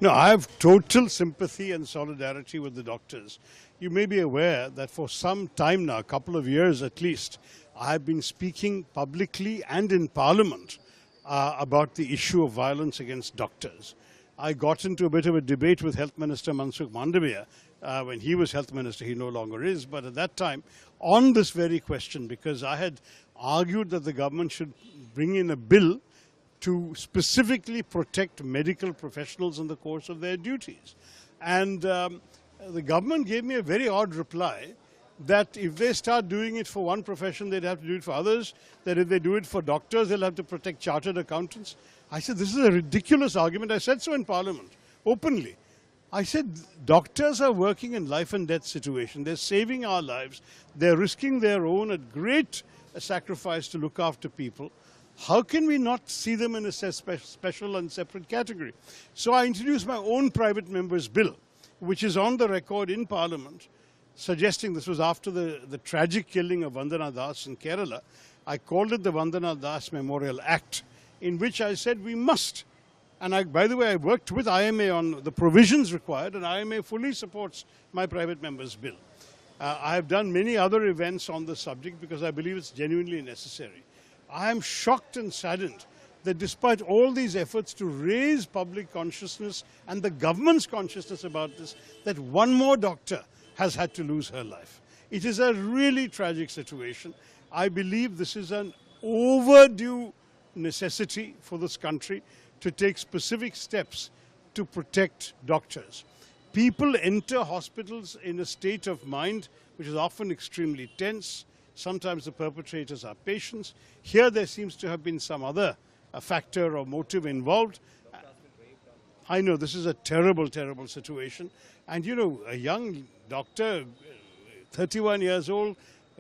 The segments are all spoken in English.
No, I have total sympathy and solidarity with the doctors. You may be aware that for some time now, a couple of years at least, I have been speaking publicly and in Parliament about the issue of violence against doctors. I got into a bit of a debate with Health Minister Mansukh Mandavia when he was Health Minister. He no longer is, but at that time, on this very question, because I had argued that the government should bring in a bill to specifically protect medical professionals in the course of their duties. And the government gave me a very odd reply that if they start doing it for one profession, they'd have to do it for others, that if they do it for doctors, they'll have to protect chartered accountants. I said, this is a ridiculous argument. I said so in Parliament, openly. I said, doctors are working in life and death situation. They're saving our lives. They're risking their own at great sacrifice to look after people. How can we not see them in a special and separate category? So I introduced my own private member's bill, which is on the record in Parliament, suggesting this was after the tragic killing of Vandana Das in Kerala. I called it the Vandana Das Memorial Act, in which I said we must. And by the way, I worked with IMA on the provisions required, and IMA fully supports my private member's bill. I have done many other events on the subject because I believe it's genuinely necessary. I am shocked and saddened that despite all these efforts to raise public consciousness and the government's consciousness about this, that one more doctor has had to lose her life. It is a really tragic situation. I believe this is an overdue necessity for this country to take specific steps to protect doctors. People enter hospitals in a state of mind which is often extremely tense. Sometimes the perpetrators are patients. Here there seems to have been some other factor or motive involved. I know this is a terrible, terrible situation. And you know, a young doctor, 31 years old,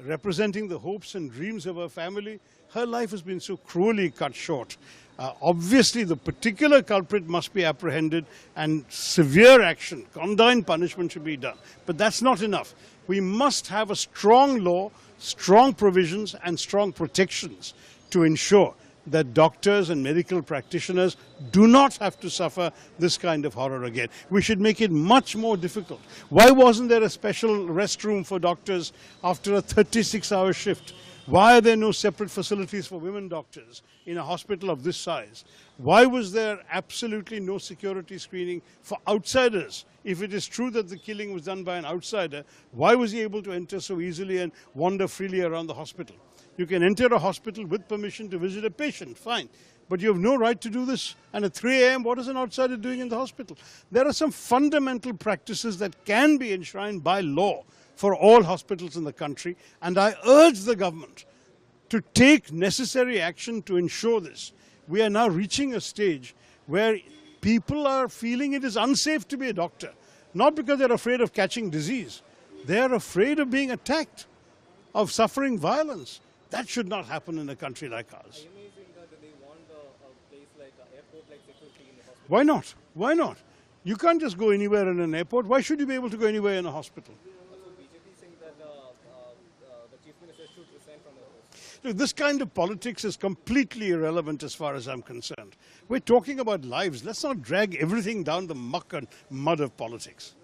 representing the hopes and dreams of her family, her life has been so cruelly cut short. Obviously, the particular culprit must be apprehended and severe action, condign punishment should be done. But that's not enough. We must have a strong law, strong provisions and strong protections to ensure that doctors and medical practitioners do not have to suffer this kind of horror again. We should make it much more difficult. Why wasn't there a special restroom for doctors after a 36-hour shift? Why are there no separate facilities for women doctors in a hospital of this size? Why was there absolutely no security screening for outsiders? If it is true that the killing was done by an outsider, why was he able to enter so easily and wander freely around the hospital? You can enter a hospital with permission to visit a patient, fine. But you have no right to do this. And at 3 a.m., what is an outsider doing in the hospital? There are some fundamental practices that can be enshrined by law for all hospitals in the country. And I urge the government to take necessary action to ensure this. We are now reaching a stage where people are feeling it is unsafe to be a doctor. Not because they're afraid of catching disease. They're afraid of being attacked, of suffering violence. That should not happen in a country like ours. Are you amazing that they want a place like an airport like security in the hospital? Why not? Why not? You can't just go anywhere in an airport. Why should you be able to go anywhere in a hospital? Also, BJP saying that the Chief Minister should resign from the post. So this kind of politics is completely irrelevant as far as I'm concerned. We're talking about lives. Let's not drag everything down the muck and mud of politics.